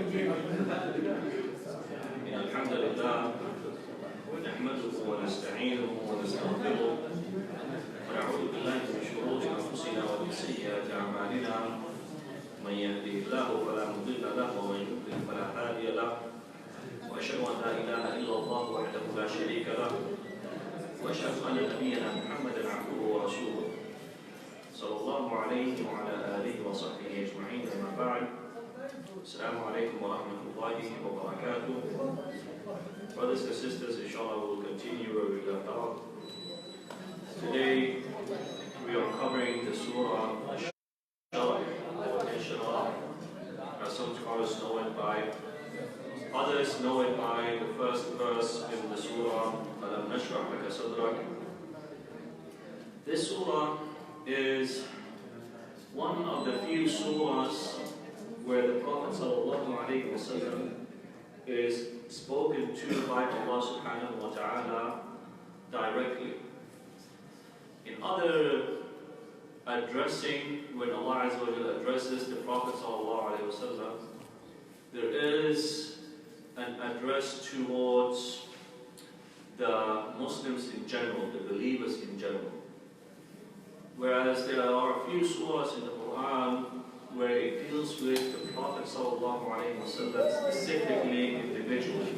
الحمد لله نحمده ونستعينه ونستغفره ونعوذ بالله من شرور انفسنا ومن سيئات اعمالنا من يهده الله فلا مضل له ومن يضلل فلا هادي له واشهد ان لا اله الا الله وحده لا شريك له واشهد ان نبينا محمدا عبده ورسوله صلى الله عليه وعلى اله وصحبه اجمعين اما بعد. Assalamu alaikum wa rahmatullahi wa barakatuh. Brothers and sisters, inshallah, we will continue where we left off. Today, we are covering the Surah Inshirah, as some scholars know it by. Others know it by the first verse in the Surah, Alam Nashrah Laka Sadrak. This Surah is one of the few surahs where the Prophet ﷺ is spoken to by Allah subhanahu wa ta'ala directly. In other addressing, when Allah Azza wa Jalla addresses the Prophet ﷺ, there is an address towards the Muslims in general, the believers in general. Whereas there are a few surahs in the Quran where it deals with the Prophet ﷺ specifically, individually.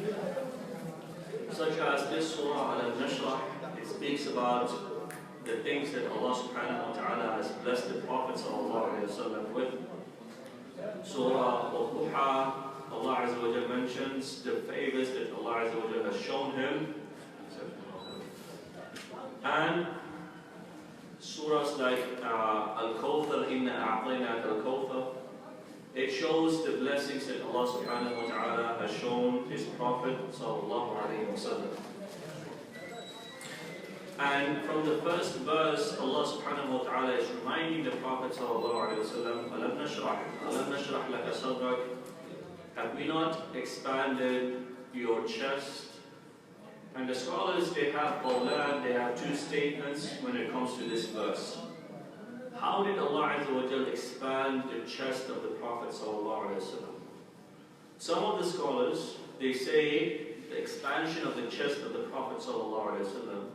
Such as this Surah Al-Nashrah, it speaks about the things that Allah subhanahu wa ta'ala has blessed the Prophet ﷺ with. Surah Al-Duha, Allah Azza wa Jalla mentions the favors that Allah Azza wa Jalla has shown him. And surahs like Al-Kawthar, Inna A'tainaka Al-Kawthar, it shows the blessings that Allah subhanahu wa ta'ala has shown His Prophet sallallahu alayhi wa sallam. And from the first verse, Allah subhanahu wa ta'ala is reminding the Prophet sallallahu alayhi wa sallam, Alam nashrah laka sadrak, have we not expanded your chest? And the scholars, they have two statements when it comes to this verse. How did Allah Azza wa Jalla expand the chest of the Prophet sallallahu alaihi wasallam? Some of the scholars, they say the expansion of the chest of the Prophet sallallahu alaihi wasallam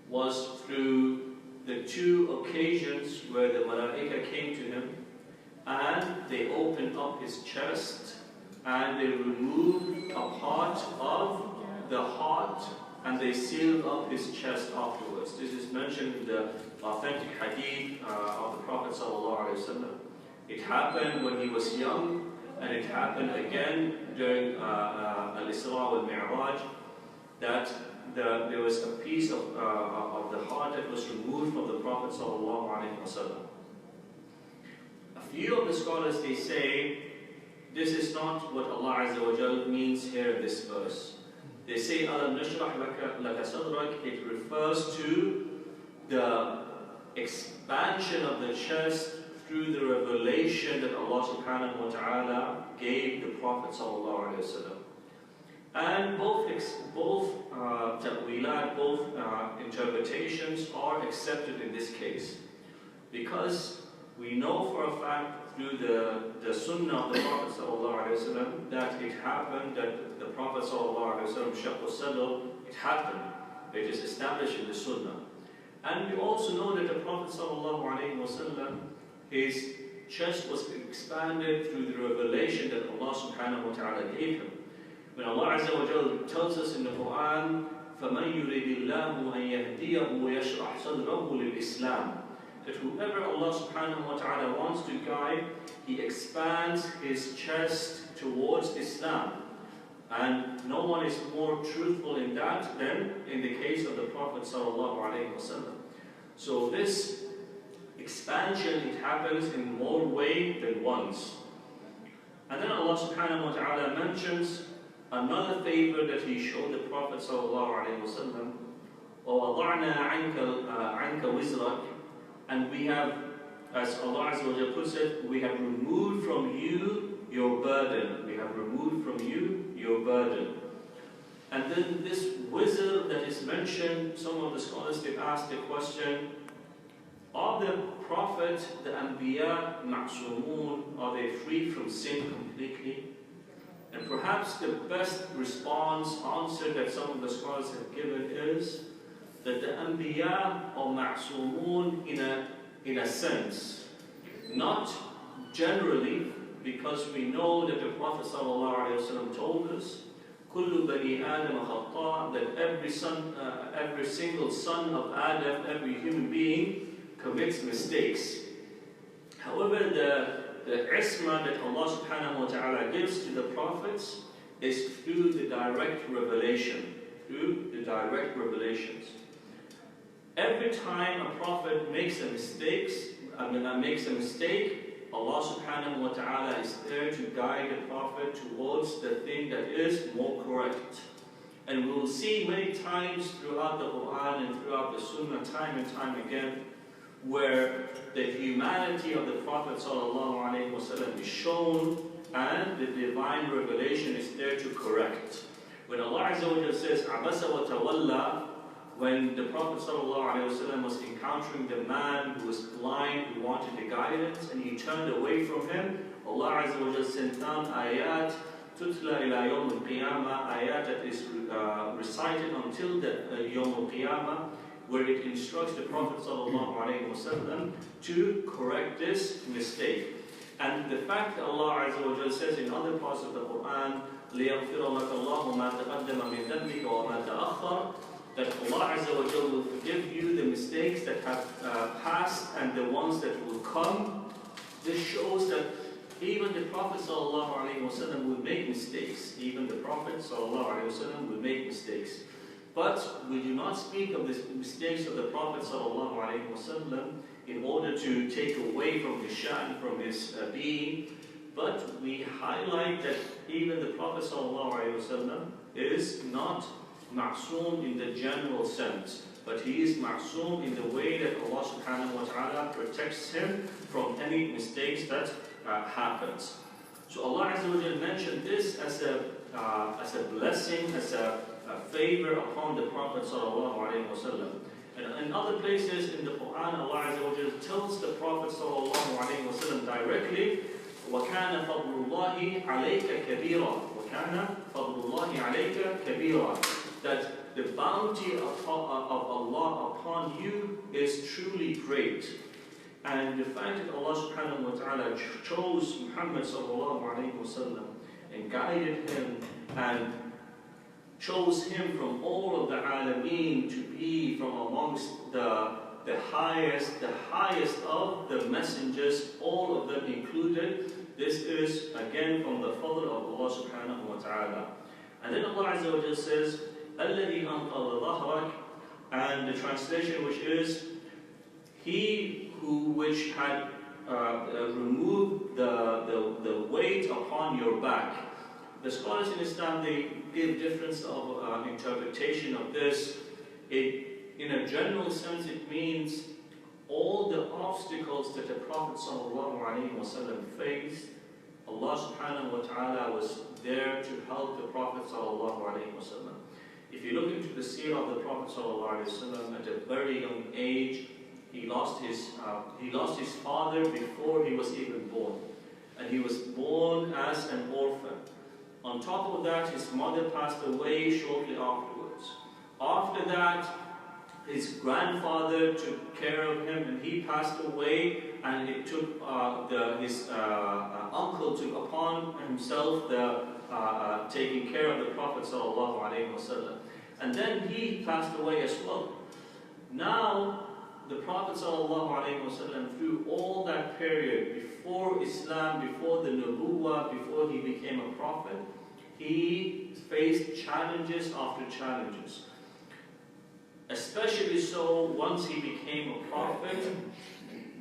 was through the two occasions where the Malaika came to him and they opened up his chest and they removed a part of the heart and they sealed up his chest afterwards. This is mentioned in the authentic hadith of the Prophet ﷺ. It happened when he was young, and it happened again during Al-Isra wal-Mi'raj, that there was a piece of the heart that was removed from the Prophet ﷺ. A few of the scholars, they say this is not what Allah Azza wa Jal means here in this verse. They say, Alam nashrah laka sadrak, it refers to the expansion of the chest through the revelation that Allah subhanahu wa ta'ala gave the Prophet sallallahu alaihi wasallam. And both ta'wilat, both interpretations are accepted in this case. Because we know for a fact through the sunnah of the Prophet ﷺ that it happened, that the Prophet ﷺ shaqqa sadr, it happened. It is established in the sunnah. And we also know that the Prophet ﷺ, his chest was expanded through the revelation that Allah subhanahu wa ta'ala gave him. When Allah Azza wa Jalla tells us in the Quran, فَمَنْ يُرِدِ اللَّهُ أَنْ يَهْدِيَهُ وَيَشْرَحْ صَدْرَهُ لِلْإِسْلَامِ, that whoever Allah subhanahu wa ta'ala wants to guide, He expands his chest towards Islam. And no one is more truthful in that than in the case of the Prophet sallallahu alaihi wasallam. So this expansion, it happens in more ways than once. And then Allah subhanahu wa ta'ala mentions another favor that He showed the Prophet sallallahu alaihi wasallam. وَوَضَعْنَا عَنْكَ وِزْرَكَ, and we have, as Allah Azza wa Jalla puts it, we have removed from you your burden. We have removed from you your burden. And then this wizard that is mentioned, some of the scholars, they've asked the question, are the Prophet, the Anbiya, Ma'sumun, are they free from sin completely? And perhaps the best answer that some of the scholars have given is that the Anbiya are ma'sumun in a sense. Not generally, because we know that the Prophet ﷺ told us, كُلُّ بَنِي آدَمَ خَطَّاء, that every single son of Adam, every human being commits mistakes. However, the isma that Allah subhanahu wa ta'ala gives to the prophets is through the direct revelation, through the direct revelations. Every time a prophet makes a mistake, Allah subhanahu wa ta'ala is there to guide the prophet towards the thing that is more correct. And we will see many times throughout the Quran and throughout the Sunnah, time and time again, where the humanity of the Prophet ﷺ is shown and the divine revelation is there to correct. When Allah Azza wa Jalla says, Abasa wa tawalla, when the Prophet ﷺ was encountering the man who was blind, who wanted the guidance, and he turned away from him, Allah Azza wa Jalla sent down ayat, tutla ila yawm al-qiyamah, ayat that is recited until the yawm al-qiyamah, where it instructs the Prophet ﷺ to correct this mistake. And the fact that Allah Azza wa Jalla says in other parts of the Quran, لِيَغْفِرَ لَكَ اللَّهُ مَا تَقَدَّمَ مِنْ ذَنْبِكَ وَمَا تَأَخَّرَ, that Allah Azza wa Jalla will forgive you the mistakes that have passed and the ones that will come. This shows that even the Prophet ﷺ will make mistakes. Even the Prophet ﷺ will make mistakes. But we do not speak of the mistakes of the Prophet ﷺ in order to take away from his shan, from his being. But we highlight that even the Prophet ﷺ is not ma'soom in the general sense, but he is ma'soom in the way that Allah subhanahu wa ta'ala protects him from any mistakes that happens. So Allah Azza wa Jalla mentioned this as a blessing, as a favor upon the Prophet ﷺ. And in other places in the Quran, Allah Azza wa Jalla tells the Prophet ﷺ directly, وَكَانَ فَضْلُ اللَّهِ عَلَيْكَ كَبِيرًا, وَكَانَ فَضْلُ اللَّهِ عَلَيْكَ كَبِيرًا, that the bounty of Allah upon you is truly great. And the fact that Allah subhanahu wa ta'ala chose Muhammad ﷺ and guided him and chose him from all of the alameen to be from amongst the highest of the messengers, all of them included. This is again from the fadl of Allah subhanahu wa ta'ala. And then Allah Azza wa Jalla says, الَّذِي أَنْقَضَ ظَهْرَكَ, and the translation which is, he which had removed the weight upon your back. The scholars in Islam, they give difference of interpretation of this. In a general sense, it means all the obstacles that the Prophet ﷺ faced, Allah subhanahu wa ta'ala was there to help the Prophet ﷺ. If you look into the seerah of the Prophet ﷺ, at a very young age, he lost his father before he was even born. And he was born as an orphan. On top of that, his mother passed away shortly afterwards. After that, his grandfather took care of him and he passed away, and it took his uncle took upon himself the taking care of the Prophet ﷺ. And then he passed away as well. Now, the Prophet ﷺ, through all that period, before Islam, before the Nubuwwah, before he became a prophet, he faced challenges after challenges. Especially so once he became a prophet,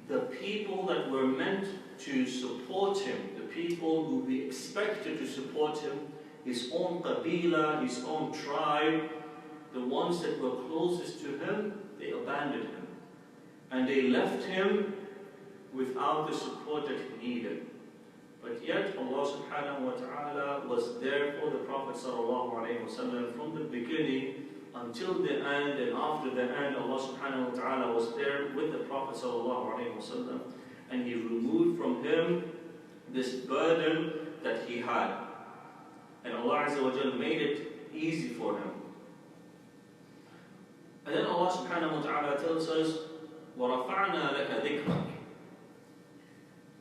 the people that were meant to support him, the people who he expected to support him, his own qabila, his own tribe, the ones that were closest to him, they abandoned him. And they left him without the support that he needed. But yet Allah subhanahu wa ta'ala was there for the Prophet ﷺ from the beginning until the end, and after the end Allah subhanahu wa ta'ala was there with the Prophet ﷺ, and he removed from him this burden that he had. And Allah Azza wa Jal made it easy for him. And then Allah subhanahu wa ta'ala tells us, وَرَفَعْنَا لَكَ ذِكْرَكَ.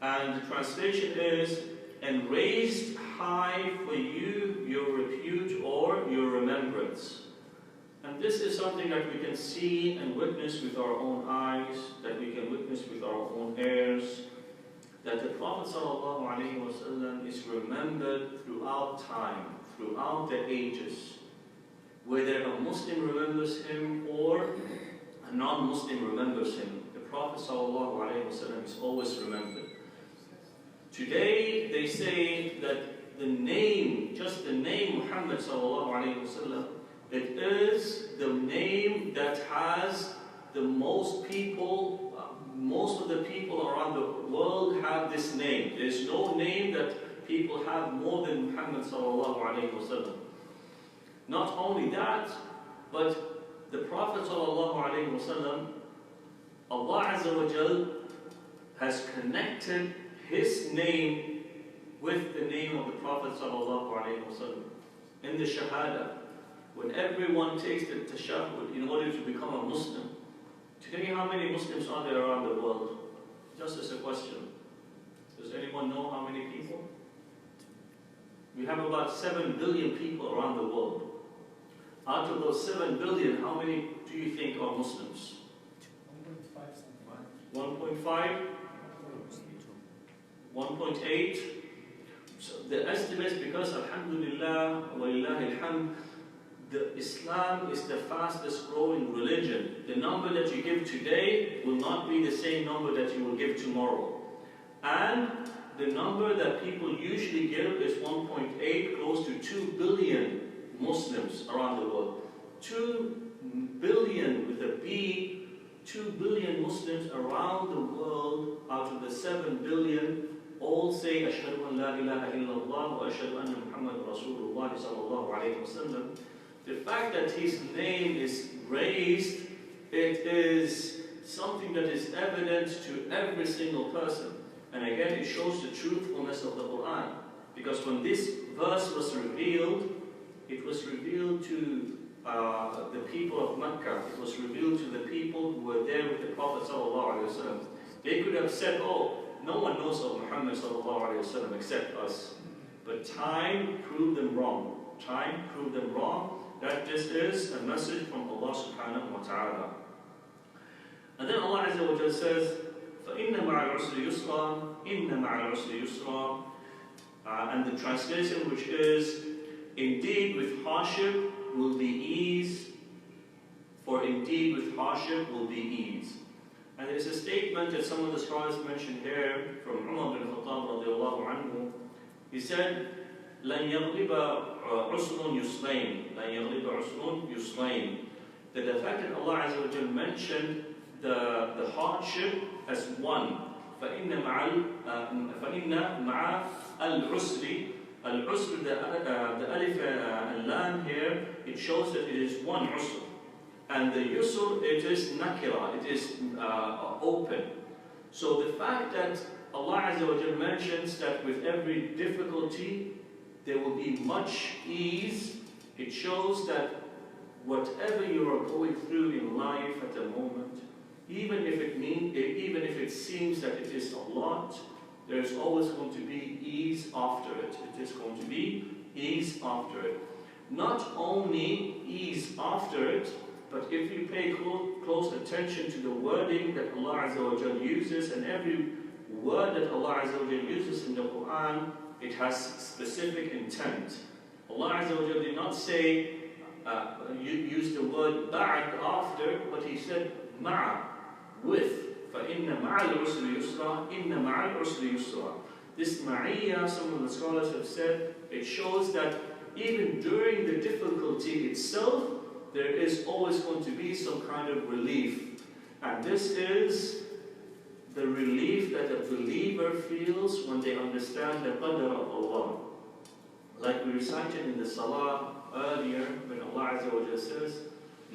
And the translation is, and raised high for you your repute or your remembrance. And this is something that we can see and witness with our own eyes, that we can witness with our own ears, that the Prophet ﷺ is remembered throughout time, throughout the ages. Whether a Muslim remembers him or a non-Muslim remembers him, the Prophet ﷺ is always remembered. Today they say that the name, just the name Muhammad ﷺ, it is the name that has the most people, most of the people around the world have this name. There is no name that people have more than Muhammad ﷺ. Not only that, but the Prophet ﷺ, Allah Azza wa Jal has connected his name with the name of the Prophet ﷺ. In the Shahada, when everyone takes the tashahhud in order to become a Muslim, tell me how many Muslims are there around the world? Just as a question. Does anyone know how many people? We have about 7 billion people around the world. Out of those 7 billion, how many do you think are Muslims? 1.5? 1.8? So the estimates, because alhamdulillah, walillahi alhamd, the Islam is the fastest growing religion. The number that you give today will not be the same number that you will give tomorrow. And the number that people usually give is 1.8, close to 2 billion Muslims around the world. 2 billion with a B, 2 billion Muslims around the world out of the 7 billion all say Ashhadu an la ilaha illallah wa ashhadu anna Muhammad Rasulullah sallallahu alayhi wa sallam. The fact that his name is raised, it is something that is evident to every single person. And again, it shows the truthfulness of the Quran. Because when this verse was revealed, it was revealed to the people of Mecca. It was revealed to the people who were there with the Prophet ﷺ. They could have said, oh, no one knows of Muhammad ﷺ except us. But time proved them wrong. Time proved them wrong that this is a message from Allah subhanahu wa ta'ala. And then Allah Azza wa Jalla says, فَإِنَّ مَعَ الْعُسْرِ يُسْرًا إِنَّ مَعَ الْعُسْرِ يُسْرًا. And the translation, which is, indeed with hardship will be ease, for indeed with hardship will be ease. And there's a statement that some of the scholars mentioned here from Umar bin Khattab radiallahu anhu. He said, لَنْ يَغْلِبَ عُسْرٌ يُسْرَيْنِ لَنْ يَغْلِبَ عُسْرٌ يُسْرَيْنِ. That the fact that Allah Azza wa Jalla mentioned the hardship as one. فَإِنَّ مَعَ الْعُسْرِ. Al-Usr, the alif and lam here, it shows that it is one usr. And the yusr, it is nakira, it is open. So the fact that Allah Azza wa Jalla mentions that with every difficulty there will be much ease, it shows that whatever you are going through in life at the moment, even if it seems that it is a lot, there is always going to be ease after it. It is going to be ease after it. Not only ease after it, but if you pay close attention to the wording that Allah Azza wa Jalla uses, and every word that Allah Azza wa Jalla uses in the Quran, it has specific intent. Allah Azza wa Jalla did not say, use the word ba'd after, but He said ma'a, with. فَإِنَّ مَعَ الْعُسْرِ يُسْرًا إِنَّ مَعَ الْعُسْرِ يُسْرًا. This ma'iyya, some of the scholars have said, it shows that even during the difficulty itself, there is always going to be some kind of relief. And this is the relief that a believer feels when they understand the qadr of Allah. Like we recited in the salah earlier, when Allah Azza wa Jalla says,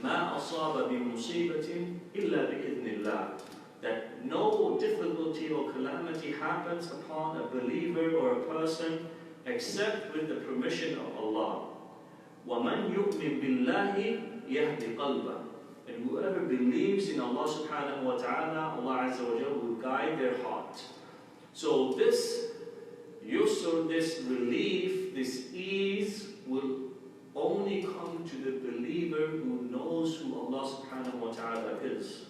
مَا أَصَابَ بِمُصِيبَةٍ إِلَّا بِإِذْنِ اللَّهِ. That no difficulty or calamity happens upon a believer or a person except with the permission of Allah. وَمَنْ يُؤْمِن بِاللَّهِ يَهْدِ قَلْبًا. And whoever believes in Allah subhanahu wa ta'ala, Allah Azza wa Jalla will guide their heart. So this yusr, this relief, this ease will only come to the believer who knows who Allah subhanahu wa ta'ala is.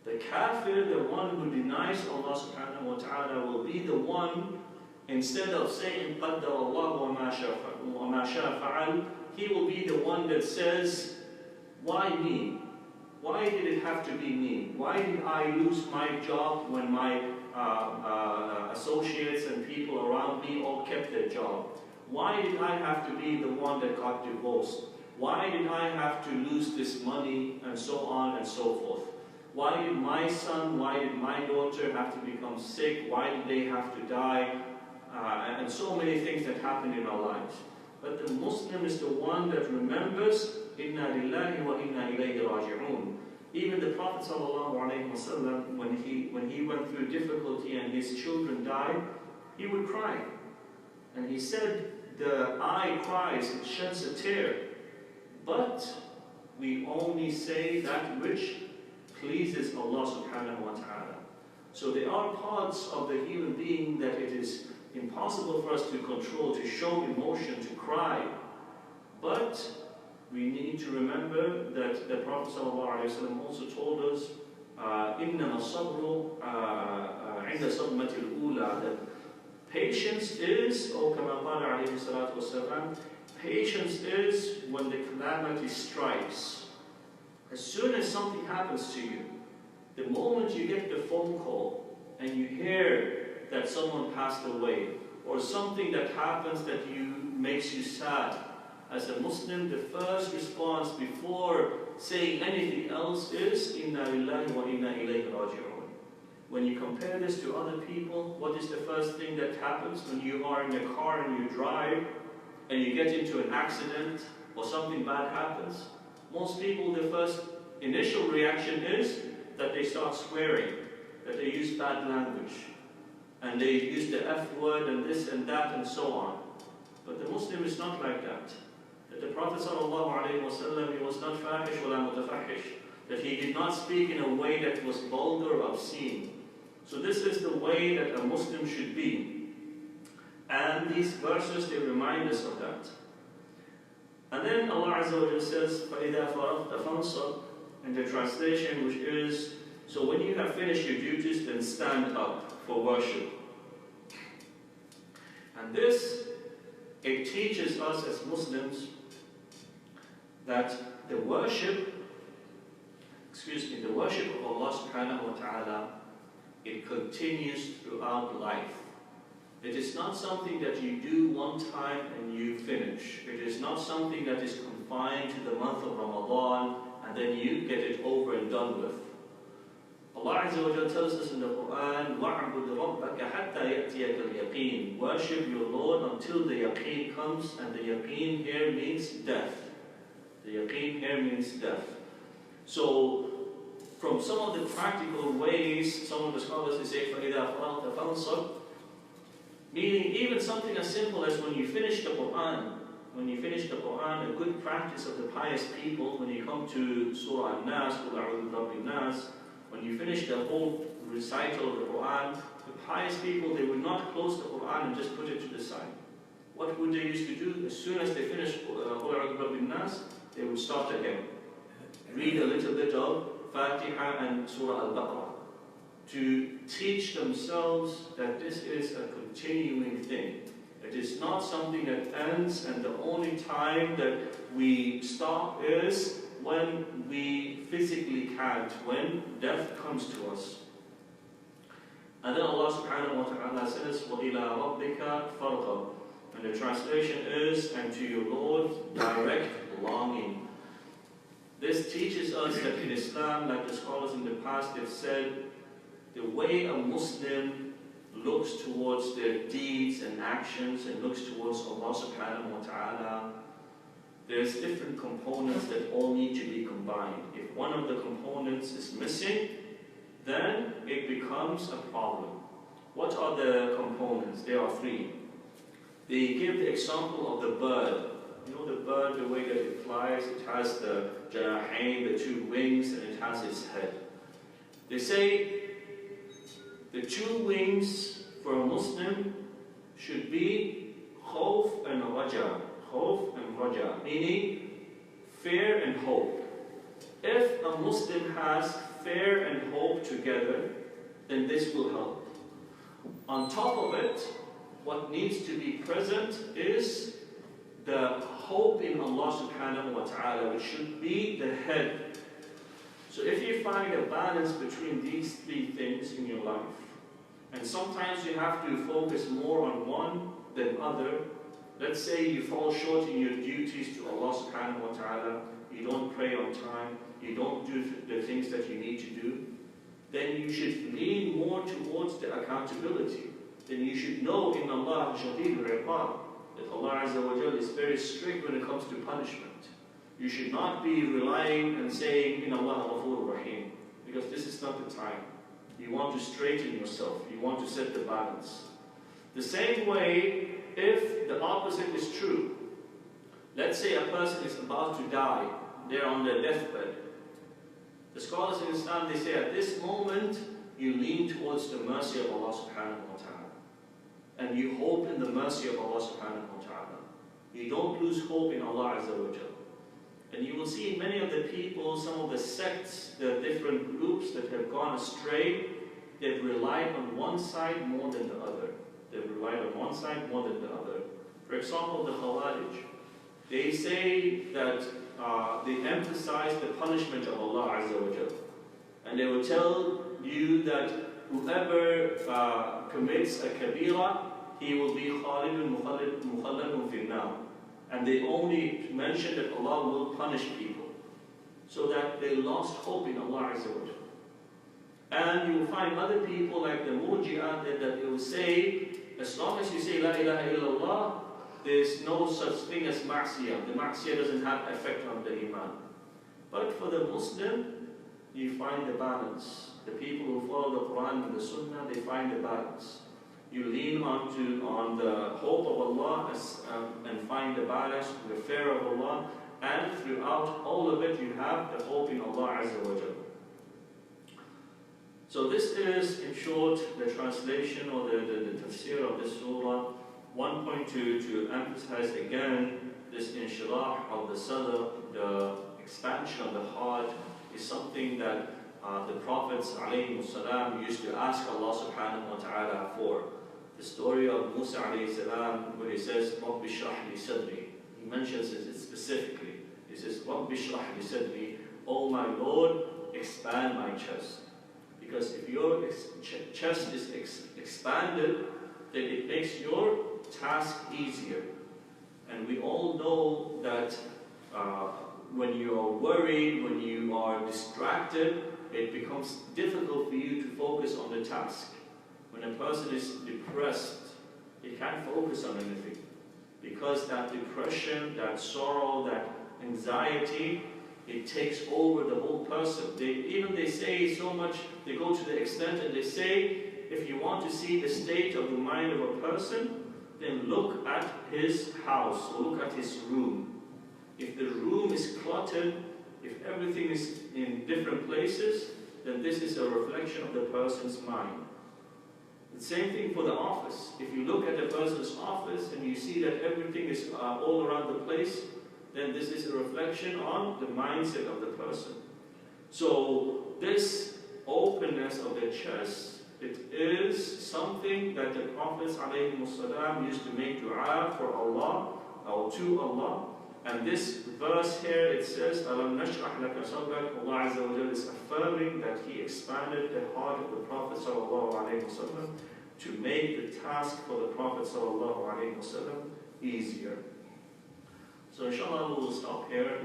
The kafir, the one who denies Allah subhanahu wa ta'ala, will be the one, instead of saying قَدَّرَ اللَّهُ وَمَا شَاءَ فَعَلْ, he will be the one that says, why me? Why did it have to be me? Why did I lose my job when my associates and people around me all kept their job? Why did I have to be the one that got divorced? Why did I have to lose this money, and so on and so forth? Why did my son, why did my daughter have to become sick? Why did they have to die? And so many things that happened in our lives. But the Muslim is the one that remembers, Inna lillahi wa inna ilayhi raji'un. Even the Prophet ﷺ, when he went through difficulty and his children died, he would cry. And he said, the eye cries, it sheds a tear. But we only say that which pleases Allah subhanahu wa ta'ala. So there are parts of the human being that it is impossible for us to control, to show emotion, to cry. But we need to remember that the Prophet ﷺ also told us, إِنَّمَا الصَّبْرُ عِنْدَ صَدْمَةِ الْأُولَى, that patience is, or كما قال عليه الصلاة والسلام, patience is when the calamity strikes. As soon as something happens to you, the moment you get the phone call and you hear that someone passed away, or something that happens that makes you sad, as a Muslim, the first response before saying anything else is Inna lillahi wa inna ilayhi raji'un. When you compare this to other people, what is the first thing that happens when you are in a car and you drive and you get into an accident or something bad happens? Most people, the first initial reaction is that they start swearing, that they use bad language, and they use the F word and this and that and so on. But the Muslim is not like that. That the Prophet ﷺ, he was not fahish wala mutafahish, that he did not speak in a way that was vulgar or obscene. So this is the way that a Muslim should be. And these verses, they remind us of that. And then Allah Azza wa Jalla says, فَإِذَا فَرَغْتَ فَانْصَبْ, in the translation, which is, so when you have finished your duties, then stand up for worship. And this, it teaches us as Muslims that the worship of Allah subhanahu wa ta'ala, it continues throughout life. It is not something that you do one time and you finish. It is not something that is confined to the month of Ramadan and then you get it over and done with. Allah Azza wa Jalla tells us in the Quran, وَعْبُدْ رَبَّكَ حَتَّى يَأْتِيَكَ الْيَقِينَ. Worship your Lord until the yaqeen comes, and the yaqeen here means death. The yaqeen here means death. So, from some of the practical ways, some of the scholars they say, فَإِذَا فَرَغْتَ فَانْصَبْ, meaning even something as simple as when you finish the Quran. When you finish the Quran, a good practice of the pious people, when you come to Surah An-Nas, قُلْ أَعُوذُ بِرَبِّ النَّاسِ, when you finish the whole recital of the Quran, the pious people, they would not close the Quran and just put it to the side. What would they used to do? As soon as they finished قُلْ أَعُوذُ بِرَبِّ النَّاسِ, they would start again. Read a little bit of Fatiha and Surah Al-Baqarah to teach themselves that this is a continuing thing. It is not something that ends, and the only time that we stop is when we physically can't, when death comes to us. And then Allah subhanahu wa ta'ala says, وَإِلَىٰ رَبِّكَ فَارْغَبْ. And the translation is, and to your Lord, direct longing. This teaches us that in Islam, like the scholars in the past have said, the way a Muslim looks towards their deeds and actions and looks towards Allah subhanahu wa ta'ala, there's different components that all need to be combined. If one of the components is missing, then it becomes a problem. What are the components? There are three. they give the example of the bird. You know the bird, the way that it flies, it has the janahain, the two wings, and it has its head. They say the two wings for a Muslim should be khawf and raja. Khawf and raja, meaning fear and hope. If a Muslim has fear and hope together, then this will help. On top of it, what needs to be present is the hope in Allah subhanahu wa ta'ala, which should be the head. So if you find a balance between these three things in your life, and sometimes you have to focus more on one than other. Let's say you fall short in your duties to Allah subhanahu wa ta'ala, you don't pray on time, you don't do the things that you need to do, then you should lean more towards the accountability. Then you should know in Allah Shadid al-Iqab, that Allah Azza wa Jal is very strict when it comes to punishment. You should not be relying and saying in Allah Ghafur Rahim, because this is not the time. You want to straighten yourself, you want to set the balance. The same way, if the opposite is true, let's say a person is about to die, they're on their deathbed. The scholars in Islam, they say at this moment, you lean towards the mercy of Allah subhanahu wa ta'ala. And you hope in the mercy of Allah subhanahu wa ta'ala. You don't lose hope in Allah Azza wa Jal. And you will see many of the people, some of the sects, the different groups that have gone astray, they've relied on one side more than the other. They've relied on one side more than the other. For example, the Khawarij. They say that they emphasize the punishment of Allah Azza wa Jal. And they will tell you that whoever commits a kabira, he will be khalidun mukhalladun fi an-nar. And they only mention that Allah will punish people, so that they lost hope in Allah Azza wa Jal. And you will find other people like the Murji'ah that they will say, as long as you say La ilaha illallah, there's no such thing as ma'siyah. The ma'siyah doesn't have effect on the iman. But for the Muslim, you find the balance. The people who follow the Quran and the Sunnah, they find the balance. You lean on the hope of Allah and find the balance, the fear of Allah, and throughout all of it you have the hope in Allah Azza wa Jal. So this is, in short, the translation or the tafsir of this surah. One point to emphasize again, this inshirah of the sadr, the expansion of the heart, is something that the Prophets ﷺ used to ask Allah subhanahu wa ta'ala for. The story of Musa alayhi salam, where he says, Rabbi shrah li sadri. He mentions it specifically. He says, Rabbi shrah li sadri, oh my Lord, expand my chest. Because if your chest is expanded, then it makes your task easier. And we all know that when you are worried, when you are distracted, it becomes difficult for you to focus on the task. When a person is depressed, he can't focus on anything. Because that depression, that sorrow, that anxiety, it takes over the whole person. They say so much, they go to the extent and they say, if you want to see the state of the mind of a person, then look at his house, or look at his room. If the room is cluttered, if everything is in different places, then this is a reflection of the person's mind. The same thing for the office. If you look at a person's office and you see that everything is all around the place, then this is a reflection on the mindset of the person. So this openness of the chest, it is something that the Prophets ﷺ used to make dua for Allah, or to Allah. And this verse here, it says, Alam nashrah laka sadrak. Allah Azza wa Jalla is affirming that He expanded the heart of the Prophet ﷺ to make the task for the Prophet ﷺ easier. So inshallah we will stop here.